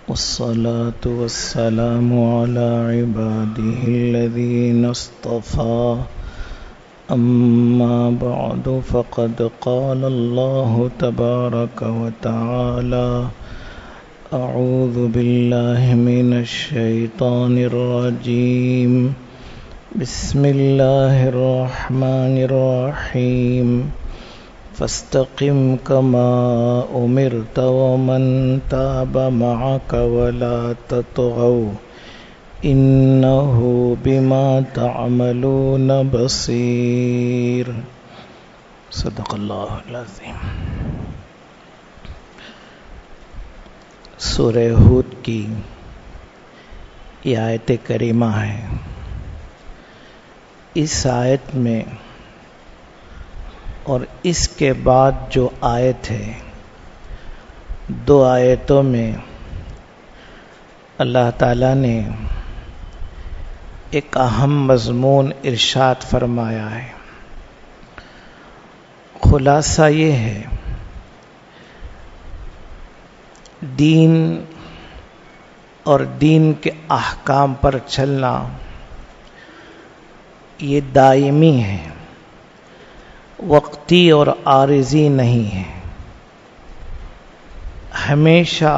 والصلاة والسلام على عباده الذين اصطفى أما بعد فقد قال الله تبارك وتعالى أعوذ بالله من الشيطان الرجيم بسم الله الرحمن الرحيم فاستقم كما أمرت ومن تاب معك ولا تطغوا إنه بما تعملون بصير صدق الله العظيم۔ سورہ ہود کی یہ آیت کریمہ ہے۔ اس آیت میں اور اس کے بعد جو آیت ہے، دو آیتوں میں اللہ تعالیٰ نے ایک اہم مضمون ارشاد فرمایا ہے۔ خلاصہ یہ ہے، دین اور دین کے احکام پر چلنا یہ دائمی ہے، وقتی اور عارضی نہیں ہے۔ ہمیشہ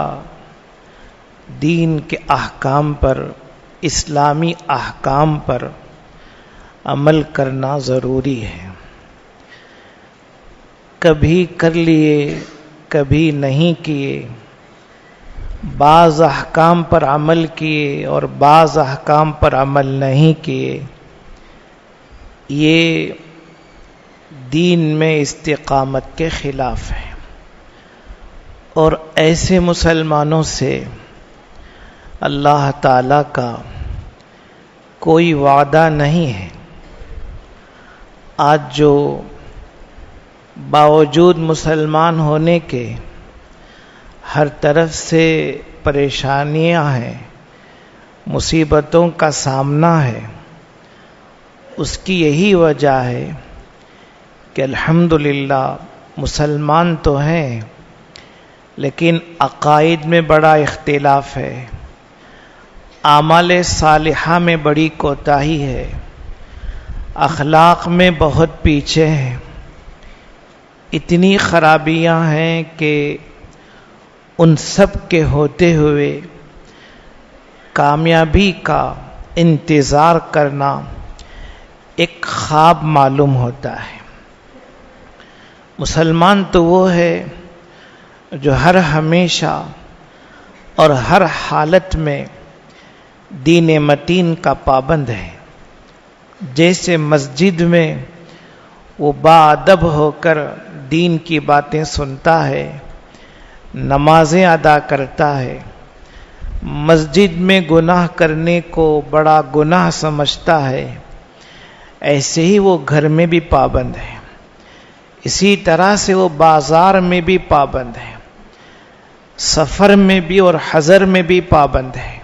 دین کے احکام پر، اسلامی احکام پر عمل کرنا ضروری ہے۔ کبھی کر لیے، کبھی نہیں کیے، بعض احکام پر عمل کیے اور بعض احکام پر عمل نہیں کیے، یہ دین میں استقامت کے خلاف ہے، اور ایسے مسلمانوں سے اللہ تعالیٰ کا کوئی وعدہ نہیں ہے۔ آج جو باوجود مسلمان ہونے کے ہر طرف سے پریشانیاں ہیں، مصیبتوں کا سامنا ہے، اس کی یہی وجہ ہے کہ الحمدللہ مسلمان تو ہیں لیکن عقائد میں بڑا اختلاف ہے، اعمال صالحہ میں بڑی کوتاہی ہے، اخلاق میں بہت پیچھے ہیں، اتنی خرابیاں ہیں کہ ان سب کے ہوتے ہوئے کامیابی کا انتظار کرنا ایک خواب معلوم ہوتا ہے۔ مسلمان تو وہ ہے جو ہر ہمیشہ اور ہر حالت میں دین متین کا پابند ہے۔ جیسے مسجد میں وہ باادب ہو کر دین کی باتیں سنتا ہے، نمازیں ادا کرتا ہے، مسجد میں گناہ کرنے کو بڑا گناہ سمجھتا ہے، ایسے ہی وہ گھر میں بھی پابند ہے، اسی طرح سے وہ بازار میں بھی پابند ہے، سفر میں بھی اور حضر میں بھی پابند ہے۔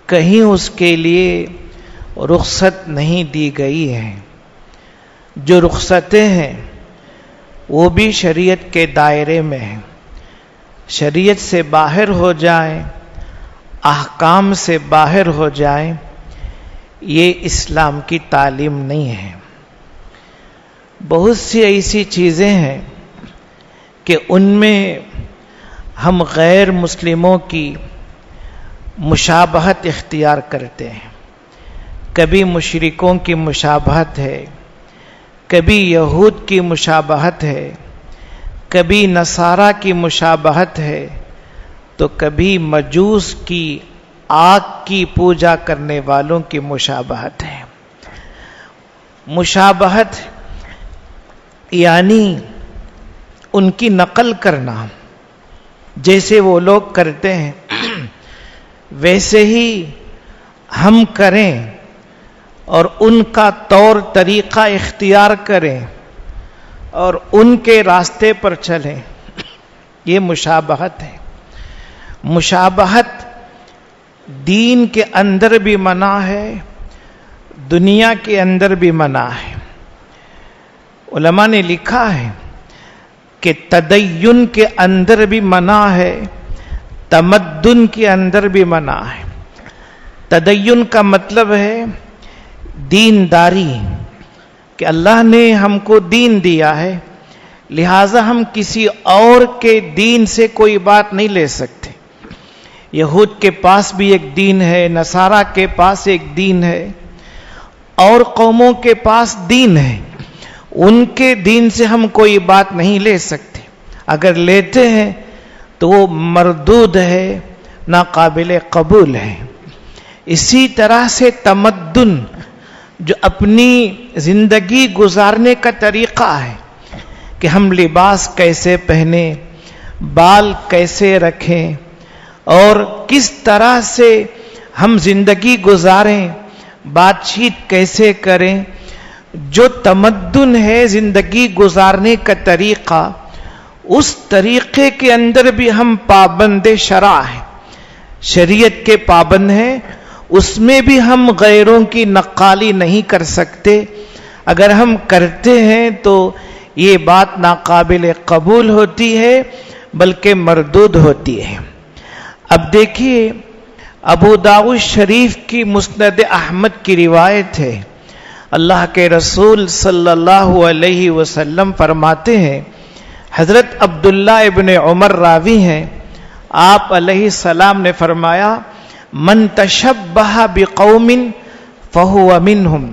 کہیں اس کے لیے رخصت نہیں دی گئی ہے۔ جو رخصتیں ہیں وہ بھی شریعت کے دائرے میں ہیں۔ شریعت سے باہر ہو جائیں، احکام سے باہر ہو جائیں، یہ اسلام کی تعلیم نہیں ہے۔ بہت سی ایسی چیزیں ہیں کہ ان میں ہم غیر مسلموں کی مشابہت اختیار کرتے ہیں۔ کبھی مشرکوں کی مشابہت ہے، کبھی یہود کی مشابہت ہے، کبھی نصارہ کی مشابہت ہے، تو کبھی مجوس کی آگ کی پوجا کرنے والوں کی مشابہت ہے۔ مشابہت یعنی ان کی نقل کرنا، جیسے وہ لوگ کرتے ہیں ویسے ہی ہم کریں اور ان کا طور طریقہ اختیار کریں اور ان کے راستے پر چلیں، یہ مشابہت ہے۔ مشابہت دین کے اندر بھی منع ہے، دنیا کے اندر بھی منع ہے۔ علماء نے لکھا ہے کہ تدین کے اندر بھی منع ہے، تمدن کے اندر بھی منع ہے۔ تدین کا مطلب ہے دینداری، کہ اللہ نے ہم کو دین دیا ہے، لہذا ہم کسی اور کے دین سے کوئی بات نہیں لے سکتے۔ یہود کے پاس بھی ایک دین ہے، نصارہ کے پاس ایک دین ہے، اور قوموں کے پاس دین ہے، ان کے دین سے ہم کوئی بات نہیں لے سکتے۔ اگر لیتے ہیں تو وہ مردود ہے، ناقابل قبول ہے۔ اسی طرح سے تمدن جو اپنی زندگی گزارنے کا طریقہ ہے کہ ہم لباس کیسے پہنیں، بال کیسے رکھیں، اور کس طرح سے ہم زندگی گزاریں، بات چیت کیسے کریں، جو تمدن ہے زندگی گزارنے کا طریقہ، اس طریقے کے اندر بھی ہم پابند شرع ہیں، شریعت کے پابند ہیں۔ اس میں بھی ہم غیروں کی نقالی نہیں کر سکتے۔ اگر ہم کرتے ہیں تو یہ بات ناقابل قبول ہوتی ہے، بلکہ مردود ہوتی ہے۔ اب دیکھیے، ابو داؤد شریف کی مسند احمد کی روایت ہے، اللہ کے رسول صلی اللہ علیہ وسلم فرماتے ہیں، حضرت عبداللہ ابن عمر راوی ہیں، آپ علیہ السلام نے فرمایا، من تشبہ بقوم فہو منہم،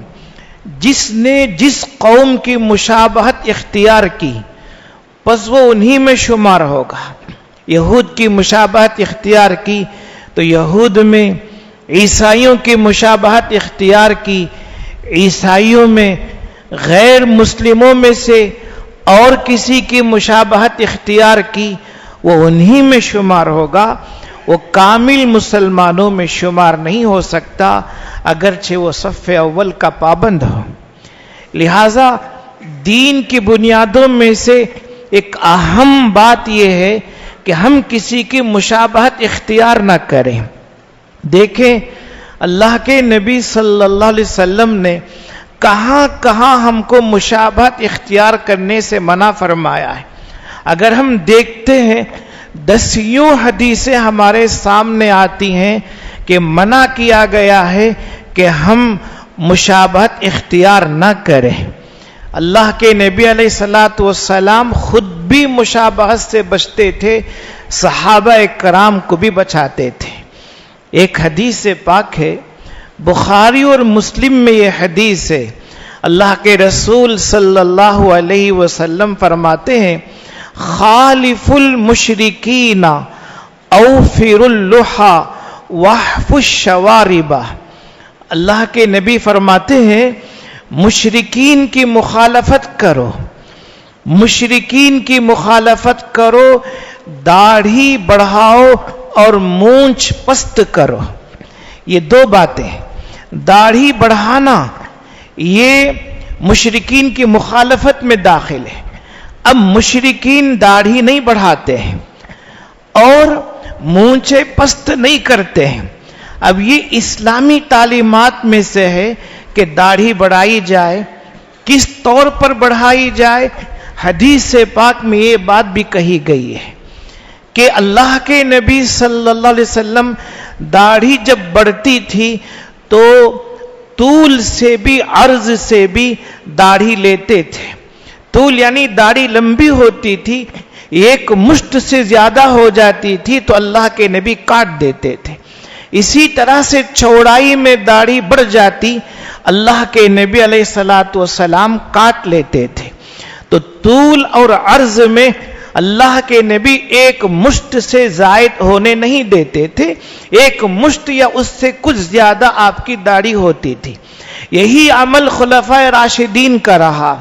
جس نے جس قوم کی مشابہت اختیار کی پس وہ انہی میں شمار ہوگا۔ یہود کی مشابہت اختیار کی تو یہود میں، عیسائیوں کی مشابہت اختیار کی عیسائیوں میں، غیر مسلموں میں سے اور کسی کی مشابہت اختیار کی وہ انہی میں شمار ہوگا۔ وہ کامل مسلمانوں میں شمار نہیں ہو سکتا اگرچہ وہ صف اول کا پابند ہو۔ لہذا دین کی بنیادوں میں سے ایک اہم بات یہ ہے کہ ہم کسی کی مشابہت اختیار نہ کریں۔ دیکھیں، اللہ کے نبی صلی اللہ علیہ وسلم نے کہاں کہاں ہم کو مشابہت اختیار کرنے سے منع فرمایا ہے۔ اگر ہم دیکھتے ہیں، دسیوں حدیثیں ہمارے سامنے آتی ہیں کہ منع کیا گیا ہے کہ ہم مشابہت اختیار نہ کریں۔ اللہ کے نبی علیہ الصلوۃ والسلام خود بھی مشابہت سے بچتے تھے، صحابہ کرام کو بھی بچاتے تھے۔ ایک حدیث پاک ہے، بخاری اور مسلم میں یہ حدیث ہے، اللہ کے رسول صلی اللہ علیہ وسلم فرماتے ہیں، خالف المشرکین اوفر اللحى واحف الشوارب۔ اللہ کے نبی فرماتے ہیں، مشرکین کی مخالفت کرو، مشرکین کی مخالفت کرو، داڑھی بڑھاؤ اور مونچھ پست کرو۔ یہ دو باتیں، داڑھی بڑھانا یہ مشرکین کی مخالفت میں داخل ہے۔ اب مشرکین داڑھی نہیں بڑھاتے ہیں اور مونچھیں پست نہیں کرتے ہیں۔ اب یہ اسلامی تعلیمات میں سے ہے کہ داڑھی بڑھائی جائے، کس طور پر بڑھائی جائے۔ حدیث پاک میں یہ بات بھی کہی گئی ہے کہ اللہ کے نبی صلی اللہ علیہ وسلم داڑھی جب بڑھتی تھی تو طول سے بھی عرض سے بھی داڑھی لیتے تھے۔ طول یعنی داڑھی لمبی ہوتی تھی، ایک مشت سے زیادہ ہو جاتی تھی تو اللہ کے نبی کاٹ دیتے تھے۔ اسی طرح سے چوڑائی میں داڑھی بڑھ جاتی، اللہ کے نبی علیہ الصلوۃ والسلام کاٹ لیتے تھے۔ تو طول اور عرض میں اللہ کے نبی ایک مشت سے زائد ہونے نہیں دیتے تھے، ایک مشت یا اس سے کچھ زیادہ آپ کی داڑھی ہوتی تھی۔ یہی عمل خلفائے راشدین کا رہا۔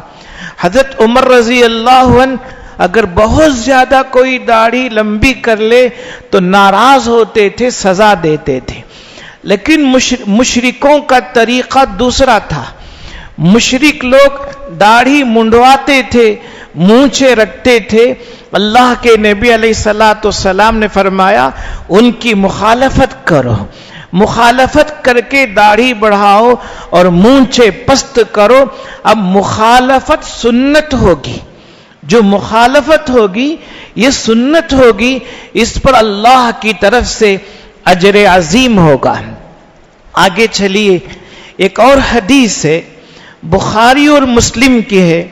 حضرت عمر رضی اللہ عنہ اگر بہت زیادہ کوئی داڑھی لمبی کر لے تو ناراض ہوتے تھے، سزا دیتے تھے۔ لیکن مشرکوں کا طریقہ دوسرا تھا۔ مشرک لوگ داڑھی منڈواتے تھے، مونچھیں رکھتے تھے۔ اللہ کے نبی علیہ الصلوۃ والسلام نے فرمایا، ان کی مخالفت کرو، مخالفت کر کے داڑھی بڑھاؤ اور مونچھیں پست کرو۔ اب مخالفت سنت ہوگی، جو مخالفت ہوگی یہ سنت ہوگی، اس پر اللہ کی طرف سے اجر عظیم ہوگا۔ آگے چلیے، ایک اور حدیث ہے، بخاری اور مسلم کی ہے،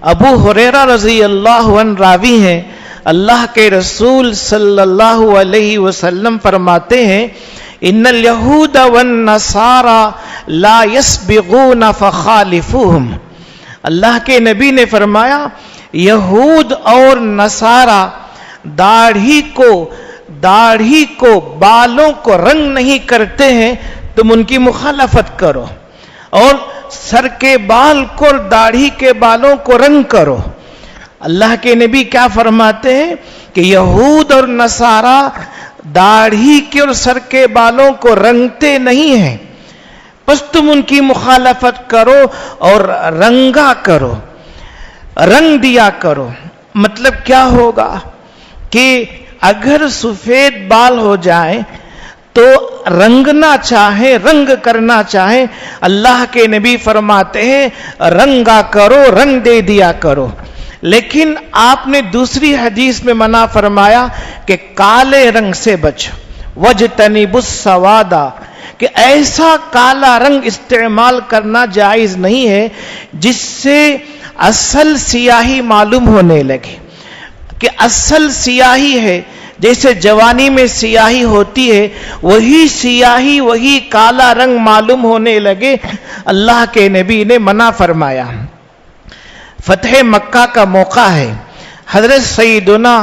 ابو ہریرہ رضی اللہ عنہ راوی ہیں، اللہ کے رسول صلی اللہ علیہ وسلم فرماتے ہیں ان الیہود والنصارى لا يسبغون فخالفوہم۔ اللہ کے نبی نے فرمایا یہود اور نصارہ داڑھی کو بالوں کو رنگ نہیں کرتے ہیں، تم ان کی مخالفت کرو، اور سر کے بال کو اور داڑھی کے بالوں کو رنگ کرو۔ اللہ کے نبی کیا فرماتے ہیں کہ یہود اور نصارہ داڑھی کے اور سر کے بالوں کو رنگتے نہیں ہیں، بس تم ان کی مخالفت کرو اور رنگا کرو، رنگ دیا کرو۔ مطلب کیا ہوگا کہ اگر سفید بال ہو جائیں تو رنگنا چاہے، رنگ کرنا چاہے، اللہ کے نبی فرماتے ہیں رنگا کرو، رنگ دے دیا کرو۔ لیکن آپ نے دوسری حدیث میں منع فرمایا کہ کالے رنگ سے بچو، وَاجْتَنِبُوا السَّوَادَ، کہ ایسا کالا رنگ استعمال کرنا جائز نہیں ہے جس سے اصل سیاہی معلوم ہونے لگے، کہ اصل سیاہی ہے، جیسے جوانی میں سیاہی ہوتی ہے وہی سیاہی، وہی کالا رنگ معلوم ہونے لگے، اللہ کے نبی نے منع فرمایا۔ فتح مکہ کا موقع ہے، حضرت سیدنا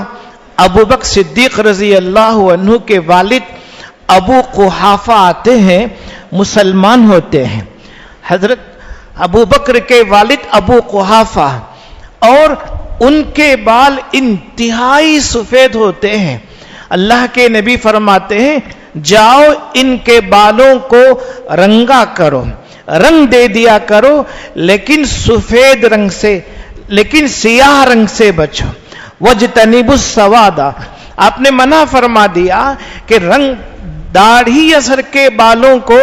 ابو بکر صدیق رضی اللہ عنہ کے والد ابو قحافہ آتے ہیں، مسلمان ہوتے ہیں۔ حضرت ابو بکر کے والد ابو قحافہ، اور ان کے بال انتہائی سفید ہوتے ہیں۔ اللہ کے نبی فرماتے ہیں جاؤ ان کے بالوں کو رنگا کرو، رنگ دے دیا کرو، لیکن سفید رنگ سے، لیکن سیاہ رنگ سے بچو۔ وَاجْتَنِبُوا السَّوَادَ، آپ نے منع فرما دیا کہ رنگ داڑھی یا سر کے بالوں کو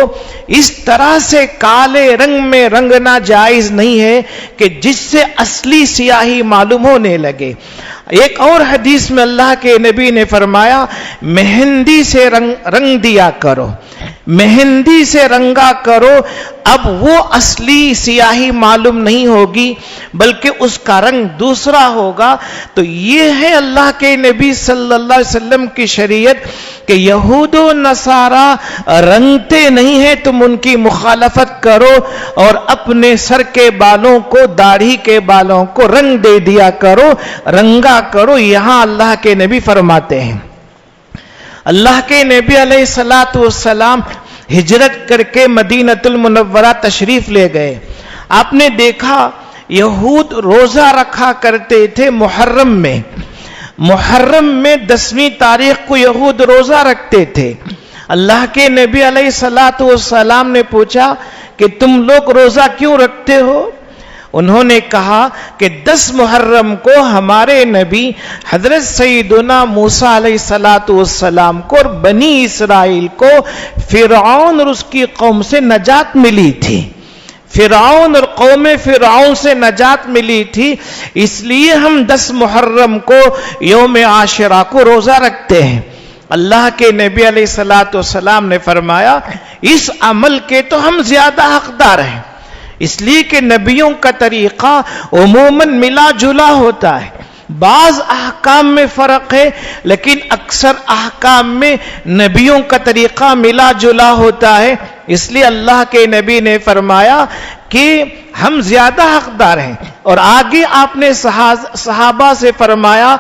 اس طرح سے کالے رنگ میں رنگنا جائز نہیں ہے کہ جس سے اصلی سیاہی معلوم ہونے لگے۔ ایک اور حدیث میں اللہ کے نبی نے فرمایا مہندی سے رنگ دیا کرو، مہندی سے رنگا کرو، اب وہ اصلی سیاہی معلوم نہیں ہوگی بلکہ اس کا رنگ دوسرا ہوگا۔ تو یہ ہے اللہ کے نبی صلی اللہ علیہ وسلم کی شریعت کہ یہود و نصارہ رنگتے نہیں ہیں، تم ان کی مخالفت کرو اور اپنے سر کے بالوں کو، داڑھی کے بالوں کو رنگ دے دیا کرو، رنگا کرو۔ یہاں اللہ کے نبی فرماتے ہیں، اللہ کے نبی علیہ الصلوۃ والسلام ہجرت کر کے مدینۃ المنورہ تشریف لے گئے۔ آپ نے دیکھا یہود روزہ رکھا کرتے تھے محرم میں، محرم میں 10ویں تاریخ کو یہود روزہ رکھتے تھے۔ اللہ کے نبی علیہ الصلوۃ والسلام نے پوچھا کہ تم لوگ روزہ کیوں رکھتے ہو؟ انہوں نے کہا کہ 10 محرم کو ہمارے نبی حضرت سیدنا موسیٰ علیہ الصلوۃ والسلام کو اور بنی اسرائیل کو فرعون اور اس کی قوم سے نجات ملی تھی، فرعون اور قوم فرعون سے نجات ملی تھی، اس لیے ہم 10 محرم کو یوم عاشورہ کو روزہ رکھتے ہیں۔ اللہ کے نبی علیہ الصلوۃ والسلام نے فرمایا اس عمل کے تو ہم زیادہ حقدار ہیں، اس لیے کہ نبیوں کا طریقہ عموماً ملا جلا ہوتا ہے، بعض احکام میں فرق ہے لیکن اکثر احکام میں نبیوں کا طریقہ ملا جلا ہوتا ہے، اس لیے اللہ کے نبی نے فرمایا کہ ہم زیادہ حقدار ہیں۔ اور آگے آپ نے صحابہ سے فرمایا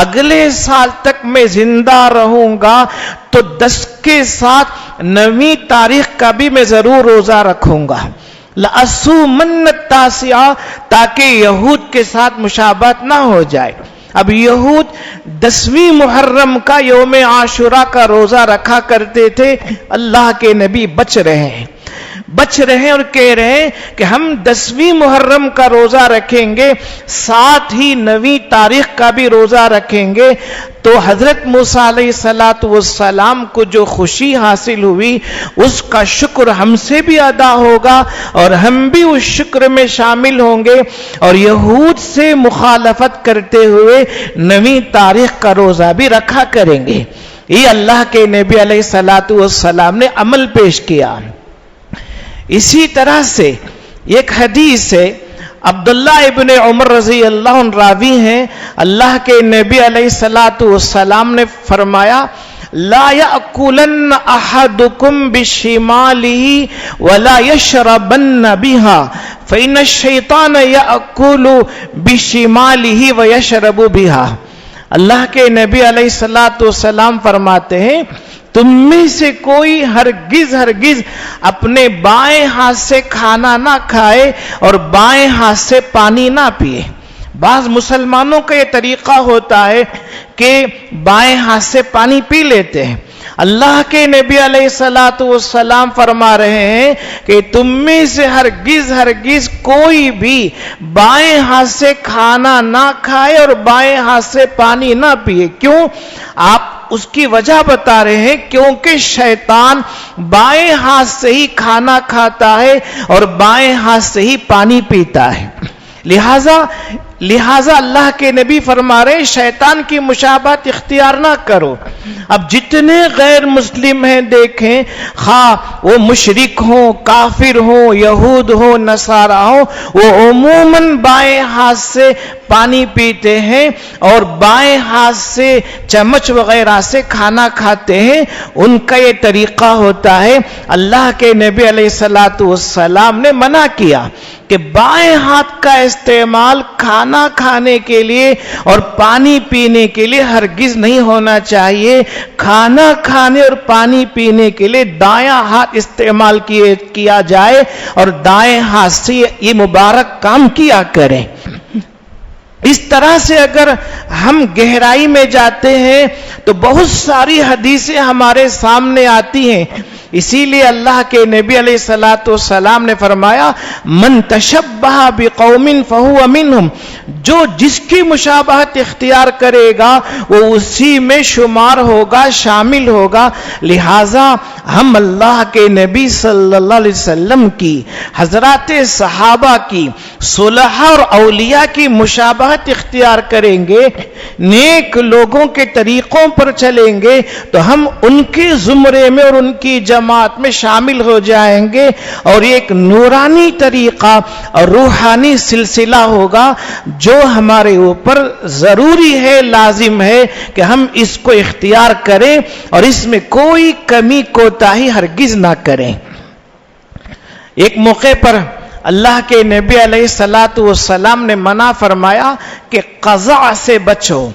اگلے سال تک میں زندہ رہوں گا تو 10 کے ساتھ 9ویں تاریخ کا بھی میں ضرور روزہ رکھوں گا، لَأَصُومَنَّ التَّاسِعَ، تاکہ یہود کے ساتھ مشابہت نہ ہو جائے۔ اب یہود 10ویں محرم کا یوم عاشورہ کا روزہ رکھا کرتے تھے، اللہ کے نبی بچ رہے ہیں، بچ رہے ہیں اور کہہ رہے ہیں کہ ہم 10ویں محرم کا روزہ رکھیں گے، ساتھ ہی 9ویں تاریخ کا بھی روزہ رکھیں گے، تو حضرت موسیٰ علیہ السلام کو جو خوشی حاصل ہوئی اس کا شکر ہم سے بھی ادا ہوگا اور ہم بھی اس شکر میں شامل ہوں گے اور یہود سے مخالفت کرتے ہوئے 9ویں تاریخ کا روزہ بھی رکھا کریں گے۔ یہ اللہ کے نبی علیہ السلام نے عمل پیش کیا۔ اسی طرح سے ایک حدیث ہے، عبداللہ ابن عمر رضی اللہ عنہ راوی ہیں، اللہ کے نبی علیہ السلام نے فرمایا لا یأکلن احدکم بشمالہ ولا یشربن بها فإن الشیطان یأکل بشمالہ ویشرب بها۔ اللہ کے نبی علیہ السلام فرماتے ہیں تم میں سے کوئی ہرگز اپنے بائیں ہاتھ سے کھانا نہ کھائے اور بائیں ہاتھ سے پانی نہ پیے۔ بعض مسلمانوں کا یہ طریقہ ہوتا ہے کہ بائیں ہاتھ سے پانی پی لیتے ہیں۔ اللہ کے نبی علیہ السلام فرما رہے ہیں کہ تم میں سے ہرگز کوئی بھی بائیں ہاتھ سے کھانا نہ کھائے اور بائیں ہاتھ سے پانی نہ پیے۔ کیوں؟ آپ اس کی وجہ بتا رہے ہیں کیونکہ شیطان بائیں ہاتھ سے ہی کھانا کھاتا ہے اور بائیں ہاتھ سے ہی پانی پیتا ہے۔ لہذا اللہ کے نبی فرما رہے شیطان کی مشابہت اختیار نہ کرو۔ اب جتنے غیر مسلم ہیں دیکھیں، خواہ وہ مشرک ہوں، کافر ہوں، یہود ہوں، نصارہ ہوں، وہ عموماً بائیں ہاتھ سے پانی پیتے ہیں اور بائیں ہاتھ سے چمچ وغیرہ سے کھانا کھاتے ہیں۔ ان کا یہ طریقہ ہوتا ہے۔ اللہ کے نبی علیہ السلام نے منع کیا کہ بائیں ہاتھ کا استعمال کھانا کھانے کے لیے اور پانی پینے کے لیے ہرگز نہیں ہونا چاہیے۔ کھانا کھانے اور پانی پینے کے لیے دایاں ہاتھ استعمال کیا جائے اور دائیں ہاتھ سے یہ مبارک کام کیا کریں۔ اس طرح سے اگر ہم گہرائی میں جاتے ہیں تو بہت ساری حدیثیں ہمارے سامنے آتی ہیں۔ اسی لیے اللہ کے نبی علیہ السلام نے فرمایا من تشبہ بقوم فہو منہم، جو جس کی مشابہت اختیار کرے گا وہ اسی میں شمار ہوگا، شامل ہوگا۔ لہذا ہم اللہ کے نبی صلی اللہ علیہ وسلم کی، حضرات صحابہ کی، صلحاء اور اولیاء کی مشابہت اختیار کریں گے، نیک لوگوں کے طریقوں پر چلیں گے تو ہم ان کے زمرے میں اور ان کی جماعت میں شامل ہو جائیں گے اور ایک نورانی طریقہ اور روحانی سلسلہ ہوگا جو ہمارے اوپر ضروری ہے، لازم ہے کہ ہم اس کو اختیار کریں اور اس میں کوئی کمی کوتاہی ہرگز نہ کریں۔ ایک موقع پر اللہ کے نبی علیہ السلام نے منع فرمایا کہ قضاء سے بچو،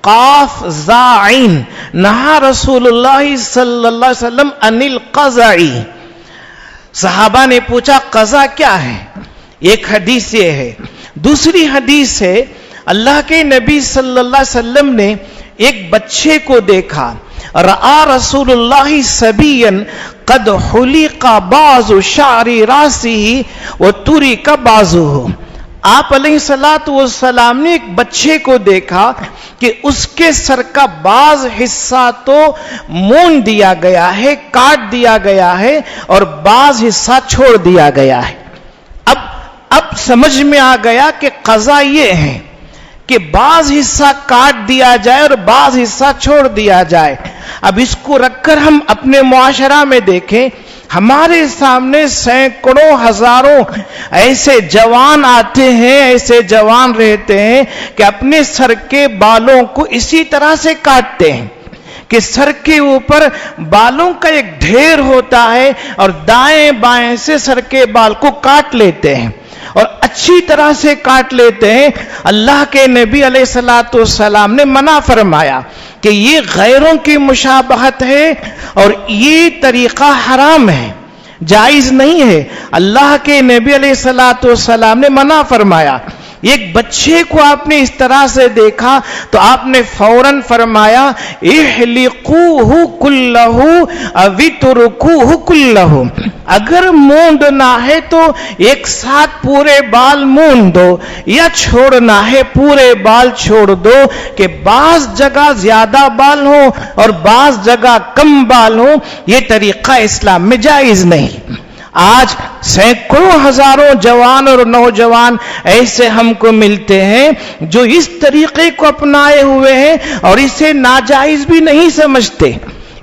قاف زائن، نہا رسول اللہ صلی اللہ علیہ وسلم عن القضاء۔ صحابہ نے پوچھا قضاء کیا ہے؟ ایک حدیث یہ ہے۔ دوسری حدیث ہے اللہ کے نبی صلی اللہ علیہ وسلم نے ایک بچے کو دیکھا، رآ رسول اللہ صبیا قد حلق بعض شعر راسہ وترک بعضہ۔ آپ علیہ السلام نے ایک بچے کو دیکھا کہ اس کے سر کا بعض حصہ تو مون دیا گیا ہے، کاٹ دیا گیا ہے اور بعض حصہ چھوڑ دیا گیا ہے۔ اب سمجھ میں آ گیا کہ قضا یہ ہے کہ بعض حصہ کاٹ دیا جائے اور بعض حصہ چھوڑ دیا جائے۔ اب اس کو رکھ کر ہم اپنے معاشرہ میں دیکھیں، ہمارے سامنے سینکڑوں ہزاروں ایسے جوان آتے ہیں، ایسے جوان رہتے ہیں کہ اپنے سر کے بالوں کو اسی طرح سے کاٹتے ہیں کہ سر کے اوپر بالوں کا ایک ڈھیر ہوتا ہے اور دائیں بائیں سے سر کے بال کو کاٹ لیتے ہیں اور اچھی طرح سے کاٹ لیتے ہیں۔ اللہ کے نبی علیہ السلام نے منع فرمایا کہ یہ غیروں کی مشابہت ہے اور یہ طریقہ حرام ہے، جائز نہیں ہے۔ اللہ کے نبی علیہ السلام نے منع فرمایا ایک بچے کو آپ نے اس طرح سے دیکھا تو آپ نے فوراً فرمایا احلقوہ کلہ اوترکوہ کلہ، اگر مونڈنا ہے تو ایک ساتھ پورے بال مونڈ دو، یا چھوڑنا ہے پورے بال چھوڑ دو، کہ بعض جگہ زیادہ بال ہوں اور بعض جگہ کم بال ہوں، یہ طریقہ اسلام میں جائز نہیں۔ آج سینکڑوں ہزاروں جوان اور نوجوان ایسے ہم کو ملتے ہیں جو اس طریقے کو اپنائے ہوئے ہیں اور اسے ناجائز بھی نہیں سمجھتے،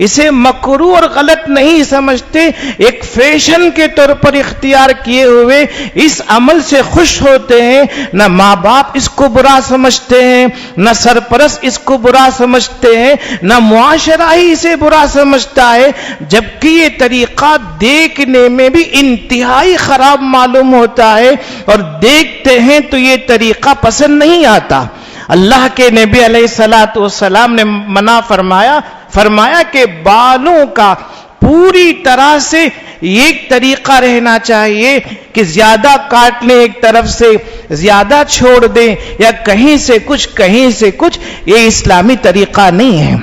اسے مکروہ اور غلط نہیں سمجھتے، ایک فیشن کے طور پر اختیار کیے ہوئے اس عمل سے خوش ہوتے ہیں۔ نہ ماں باپ اس کو برا سمجھتے ہیں، نہ سرپرست اس کو برا سمجھتے ہیں، نہ معاشرہ ہی اسے برا سمجھتا ہے، جبکہ یہ طریقہ دیکھنے میں بھی انتہائی خراب معلوم ہوتا ہے اور دیکھتے ہیں تو یہ طریقہ پسند نہیں آتا۔ اللہ کے نبی علیہ الصلوۃ والسلام نے منع فرمایا کہ بالوں کا پوری طرح سے ایک طریقہ رہنا چاہیے کہ زیادہ کاٹ لیں ایک طرف سے، زیادہ چھوڑ دیں، یا کہیں سے کچھ، یہ اسلامی طریقہ نہیں ہے۔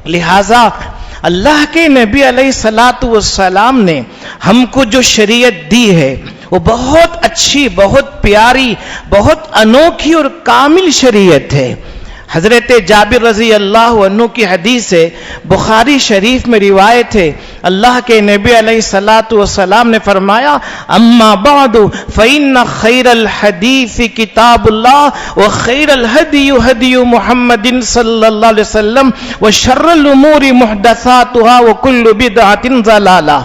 لہذا اللہ کے نبی علیہ الصلوۃ والسلام نے ہم کو جو شریعت دی ہے وہ بہت اچھی، بہت پیاری، بہت انوکھی اور کامل شریعت ہے۔ حضرت جابر رضی اللہ عنہ کی حدیث ہے، بخاری شریف میں روایت ہے، اللہ کے نبی علیہ الصلوۃ والسلام نے فرمایا اما بعد فإن خیر الحدیث کتاب اللہ وخیر الہدی ہدی محمد صلی اللہ علیہ وسلم وشر الامور محدثاتها وکل بدعۃ ضلالہ۔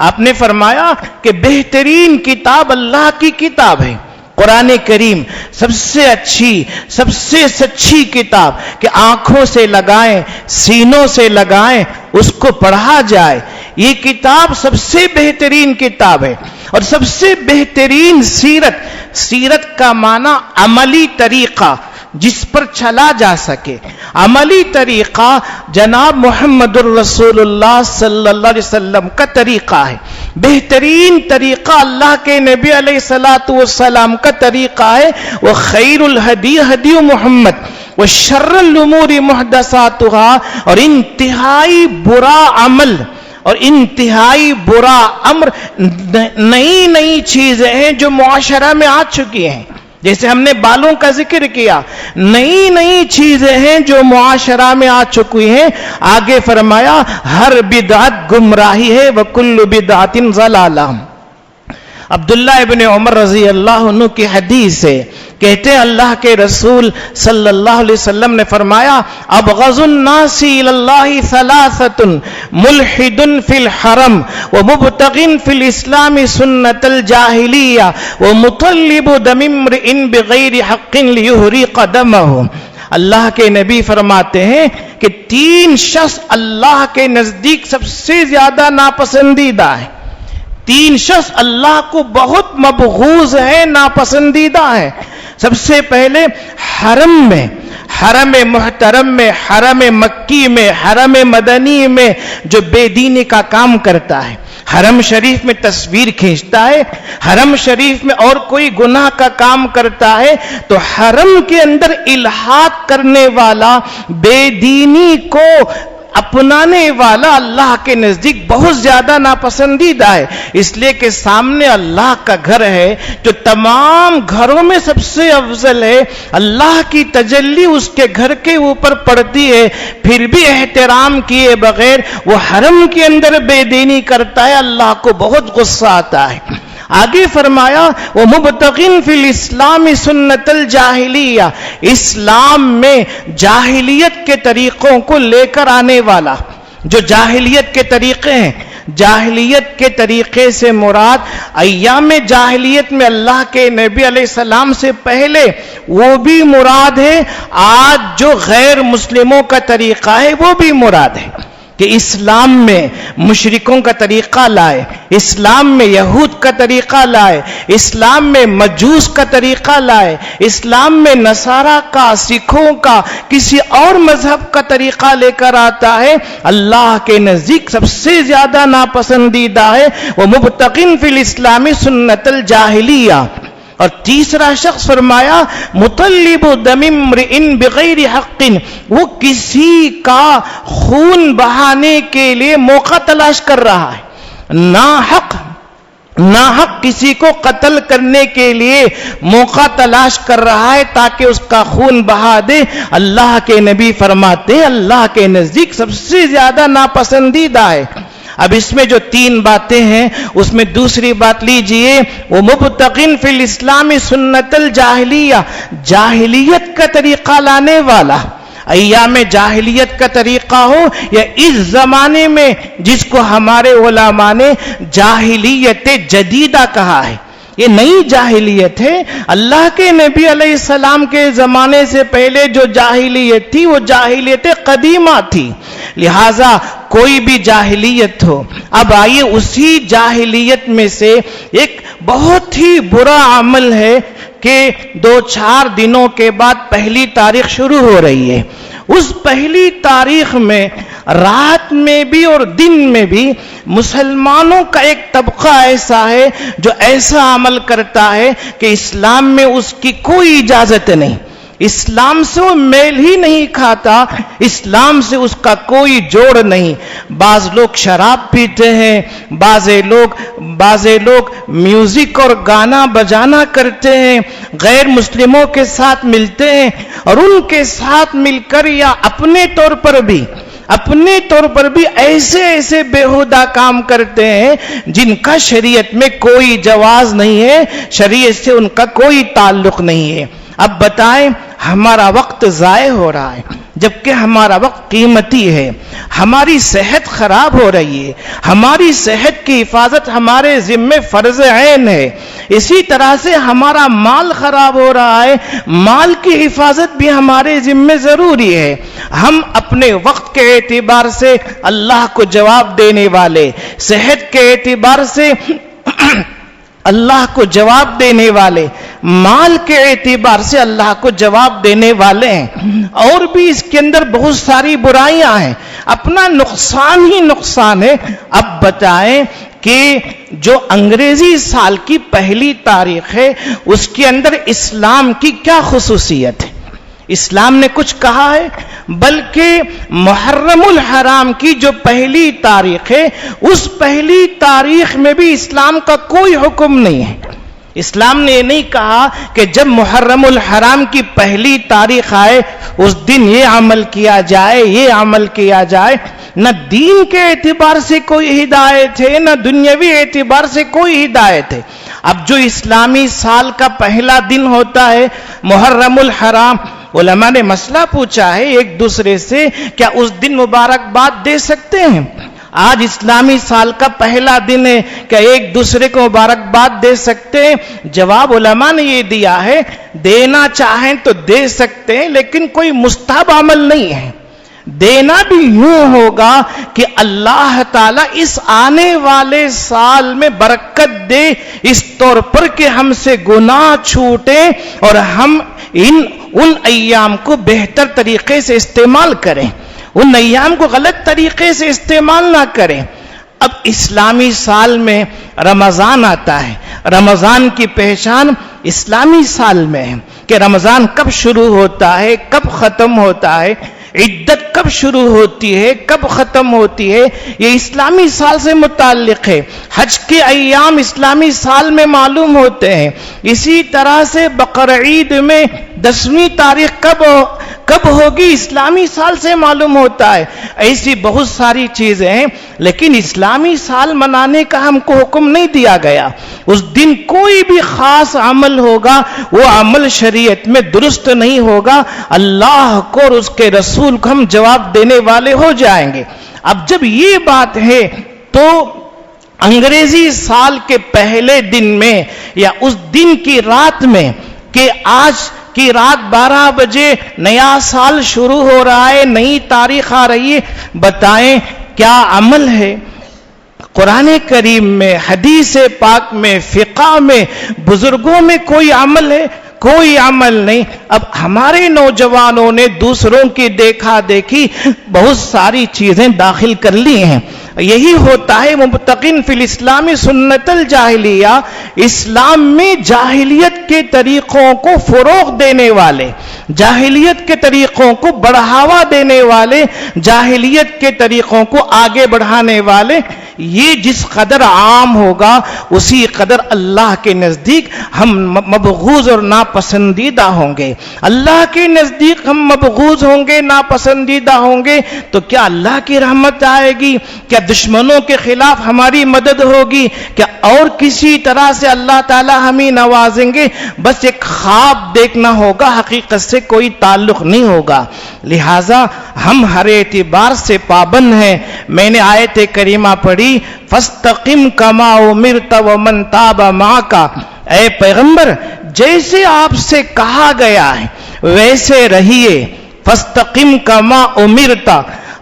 آپ نے فرمایا کہ بہترین کتاب اللہ کی کتاب ہے قرآن کریم، سب سے اچھی، سب سے سچی کتاب کہ آنکھوں سے لگائیں، سینوں سے لگائیں، اس کو پڑھا جائے، یہ کتاب سب سے بہترین کتاب ہے۔ اور سب سے بہترین سیرت کا معنی عملی طریقہ جس پر چلا جا سکے، عملی طریقہ جناب محمد الرسول اللہ صلی اللہ علیہ وسلم کا طریقہ ہے۔ بہترین طریقہ اللہ کے نبی علیہ الصلوۃ والسلام کا طریقہ ہے، وہ خیر الہدی ہدی محمد وشر الامور محدثاتها، اور انتہائی برا عمل اور انتہائی برا امر نئی چیزیں ہیں جو معاشرہ میں آ چکی ہیں، جیسے ہم نے بالوں کا ذکر کیا، نئی چیزیں ہیں جو معاشرہ میں آ چکی ہیں۔ آگے فرمایا ہر بدعت گمراہی ہے وکل بدعت ضلالہ۔ عبداللہ ابن عمر رضی اللہ عنہ کی حدیث ہے، کہتے ہیں اللہ کے رسول صلی اللہ علیہ وسلم نے فرمایا ابغض الناس الی اللہ ثلاثۃ ملحد فی الحرم ومبتغ فی الاسلام سنت الجاہلیہ ومطلب دم امرئ بغیر حق لیحرق دمہ۔ اللہ کے نبی فرماتے ہیں کہ 3 شخص اللہ کے نزدیک سب سے زیادہ ناپسندیدہ ہیں، 3 شخص اللہ کو بہت مبغوض ہیں، ناپسندیدہ ہیں۔ سب سے پہلے حرم میں، حرم محترم میں، حرم مکی میں، حرم مدنی میں جو بے دینی کا کام کرتا ہے، حرم شریف میں تصویر کھینچتا ہے، حرم شریف میں اور کوئی گناہ کا کام کرتا ہے، تو حرم کے اندر الحاد کرنے والا، بے دینی کو اپنانے والا اللہ کے نزدیک بہت زیادہ ناپسندیدہ ہے، اس لیے کہ سامنے اللہ کا گھر ہے جو تمام گھروں میں سب سے افضل ہے، اللہ کی تجلی اس کے گھر کے اوپر پڑتی ہے، پھر بھی احترام کیے بغیر وہ حرم کے اندر بے دینی کرتا ہے، اللہ کو بہت غصہ آتا ہے۔ آگے فرمایا وَمُبْتَغٍ فِي الْإِسْلَامِ سُنَّةَ الْجَاهِلِيَّةِ، اسلام میں جاہلیت کے طریقوں کو لے کر آنے والا، جو جاہلیت کے طریقے ہیں، جاہلیت کے طریقے سے مراد ایام جاہلیت میں اللہ کے نبی علیہ السلام سے پہلے وہ بھی مراد ہے، آج جو غیر مسلموں کا طریقہ ہے وہ بھی مراد ہے، کہ اسلام میں مشرکوں کا طریقہ لائے، اسلام میں یہود کا طریقہ لائے، اسلام میں مجوس کا طریقہ لائے، اسلام میں نصارہ کا، سکھوں کا، کسی اور مذہب کا طریقہ لے کر آتا ہے، اللہ کے نزدیک سب سے زیادہ ناپسندیدہ ہے۔ وَمُبْتَغٍ فِي الْإِسْلَامِ سُنَّةَ الْجَاهِلِيَّةِ، اور تیسرا شخص فرمایا مطلب دم امرئ بغیر حق، وہ کسی کا خون بہانے کے لیے موقع تلاش کر رہا ہے، ناحق کسی کو قتل کرنے کے لیے موقع تلاش کر رہا ہے تاکہ اس کا خون بہا دے۔ اللہ کے نبی فرماتے اللہ کے نزدیک سب سے زیادہ ناپسندیدہ ہے۔ اب اس میں جو 3 باتیں ہیں اس میں دوسری بات لیجئے، وہ مبتغن فی الاسلام سنت الجاہلیہ، جاہلیت کا طریقہ لانے والا، ایام جاہلیت کا طریقہ ہو یا اس زمانے میں جس کو ہمارے علماء نے جاہلیت جدیدہ کہا ہے، یہ نئی جاہلیت ہے۔ اللہ کے نبی علیہ السلام کے زمانے سے پہلے جو جاہلیت تھی وہ جاہلیت قدیمہ تھی، لہذا کوئی بھی جاہلیت ہو۔ اب آئیے اسی جاہلیت میں سے ایک بہت ہی برا عمل ہے کہ 2-4 دنوں کے بعد پہلی تاریخ شروع ہو رہی ہے، اس پہلی تاریخ میں رات میں بھی اور دن میں بھی مسلمانوں کا ایک طبقہ ایسا ہے جو ایسا عمل کرتا ہے کہ اسلام میں اس کی کوئی اجازت نہیں، اسلام سے وہ میل ہی نہیں کھاتا، اسلام سے اس کا کوئی جوڑ نہیں۔ بعض لوگ شراب پیتے ہیں، بعض لوگ میوزک اور گانا بجانا کرتے ہیں، غیر مسلموں کے ساتھ ملتے ہیں اور ان کے ساتھ مل کر یا اپنے طور پر بھی ایسے بےہودہ کام کرتے ہیں جن کا شریعت میں کوئی جواز نہیں ہے، شریعت سے ان کا کوئی تعلق نہیں ہے۔ اب بتائیں، ہمارا وقت ضائع ہو رہا ہے جبکہ ہمارا وقت قیمتی ہے، ہماری صحت خراب ہو رہی ہے، ہماری صحت کی حفاظت ہمارے ذمے فرض عین ہے، اسی طرح سے ہمارا مال خراب ہو رہا ہے، مال کی حفاظت بھی ہمارے ذمے ضروری ہے۔ ہم اپنے وقت کے اعتبار سے اللہ کو جواب دینے والے، صحت کے اعتبار سے اللہ کو جواب دینے والے، مال کے اعتبار سے اللہ کو جواب دینے والے ہیں، اور بھی اس کے اندر بہت ساری برائیاں ہیں، اپنا نقصان ہی نقصان ہے۔ اب بتائیں کہ جو انگریزی سال کی پہلی تاریخ ہے اس کے اندر اسلام کی کیا خصوصیت ہے؟ اسلام نے کچھ کہا ہے؟ بلکہ محرم الحرام کی جو پہلی تاریخ ہے اس پہلی تاریخ میں بھی اسلام کا کوئی حکم نہیں ہے۔ اسلام نے یہ نہیں کہا کہ جب محرم الحرام کی پہلی تاریخ آئے اس دن یہ عمل کیا جائے، یہ عمل کیا جائے۔ نہ دین کے اعتبار سے کوئی ہدایت ہے، نہ دنیاوی اعتبار سے کوئی ہدایت ہے۔ اب جو اسلامی سال کا پہلا دن ہوتا ہے محرم الحرام، علماء نے مسئلہ پوچھا ہے ایک دوسرے سے، کیا اس دن مبارکباد دے سکتے ہیں؟ آج اسلامی سال کا پہلا دن ہے، کیا ایک دوسرے کو مبارکباد دے سکتے ہیں؟ جواب علماء نے یہ دیا ہے، دینا چاہیں تو دے سکتے ہیں لیکن کوئی مستحب عمل نہیں ہے۔ دینا بھی یوں ہوگا کہ اللہ تعالیٰ اس آنے والے سال میں برکت دے، اس طور پر کہ ہم سے گناہ چھوٹے اور ہم ان ایام کو بہتر طریقے سے استعمال کریں، ان ایام کو غلط طریقے سے استعمال نہ کریں۔ اب اسلامی سال میں رمضان آتا ہے، رمضان کی پہچان اسلامی سال میں ہے کہ رمضان کب شروع ہوتا ہے، کب ختم ہوتا ہے، عدت کب شروع ہوتی ہے، کب ختم ہوتی ہے، یہ اسلامی سال سے متعلق ہے۔ حج کے ایام اسلامی سال میں معلوم ہوتے ہیں۔ اسی طرح سے بقرعید میں 10ویں تاریخ کب ہوگی اسلامی سال سے معلوم ہوتا ہے۔ ایسی بہت ساری چیزیں ہیں، لیکن اسلامی سال منانے کا ہم کو حکم نہیں دیا گیا۔ اس دن کوئی بھی خاص عمل ہوگا وہ عمل شریعت میں درست نہیں ہوگا، اللہ کو اور اس کے رسول کو ہم جواب دینے والے ہو جائیں گے۔ اب جب یہ بات ہے تو انگریزی سال کے پہلے دن میں یا اس دن کی رات میں کہ آج کی رات 12 بجے نیا سال شروع ہو رہا ہے، نئی تاریخ آ رہی ہے، بتائیں کیا عمل ہے؟ قرآن کریم میں، حدیث پاک میں، فقہ میں، بزرگوں میں کوئی عمل ہے؟ کوئی عمل نہیں۔ اب ہمارے نوجوانوں نے دوسروں کی دیکھا دیکھی بہت ساری چیزیں داخل کر لی ہیں۔ یہی ہوتا ہے مبتقین فی الاسلام سنت الجاہلیہ، اسلام میں جاہلیت کے طریقوں کو فروغ دینے والے، جاہلیت کے طریقوں کو بڑھاوا دینے والے، جاہلیت کے طریقوں کو آگے بڑھانے والے، یہ جس قدر عام ہوگا اسی قدر اللہ کے نزدیک ہم مبغوض اور ناپسندیدہ ہوں گے۔ اللہ کے نزدیک ہم مبغوض ہوں گے، ناپسندیدہ ہوں گے تو کیا اللہ کی رحمت آئے گی؟ کیا دشمنوں کے خلاف ہماری مدد ہوگی؟ کیا اور کسی طرح سے اللہ تعالی ہمیں نوازیں گے؟ بس ایک خواب دیکھنا ہوگا، حقیقت سے کوئی تعلق نہیں ہوگا۔ لہٰذا ہم ہر اعتبار سے پابند ہیں۔ میں نے آیت کریمہ پڑھی فَاسْتَقِمْ كَمَا أُمِرْتَ وَمَنْ تَابَ مَعَكَ، اے پیغمبر جیسے آپ سے کہا گیا ہے ویسے رہیے۔ فَاسْتَقِمْ كَمَا أُمِرْتَ،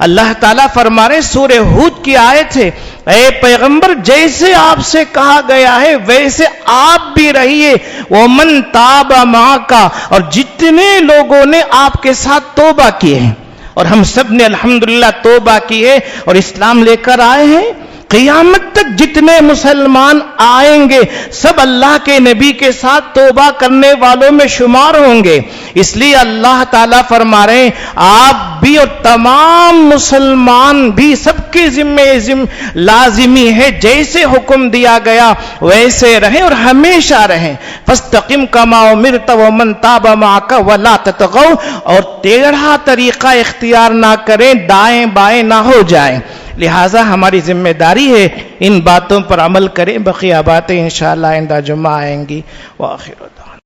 اللہ تعالیٰ فرما رہے، سورہ ہود کی آیت ہے، اے پیغمبر جیسے آپ سے کہا گیا ہے ویسے آپ بھی رہیے۔ وَمَنْ تَابَ مَعَكَ، اور جتنے لوگوں نے آپ کے ساتھ توبہ کی ہے، اور ہم سب نے الحمدللہ توبہ کی ہے اور اسلام لے کر آئے ہیں، قیامت تک جتنے مسلمان آئیں گے سب اللہ کے نبی کے ساتھ توبہ کرنے والوں میں شمار ہوں گے۔ اس لیے اللہ تعالیٰ فرما رہے ہیں آپ بھی اور تمام مسلمان بھی، سب کے ذمہ لازمی ہے جیسے حکم دیا گیا ویسے رہیں اور ہمیشہ رہیں۔ فَاسْتَقِمْ كَمَا أُمِرْتَ وَمَنْ تَابَ مَعَكَ وَلَا تَطْغَوْا، اور ٹیڑھا طریقہ اختیار نہ کریں، دائیں بائیں نہ ہو جائیں۔ لہٰذا ہماری ذمہ داری ہے ان باتوں پر عمل کریں۔ بقیہ باتیں انشاءاللہ آئندہ جمعہ آئیں گی۔ وآخر دعوانا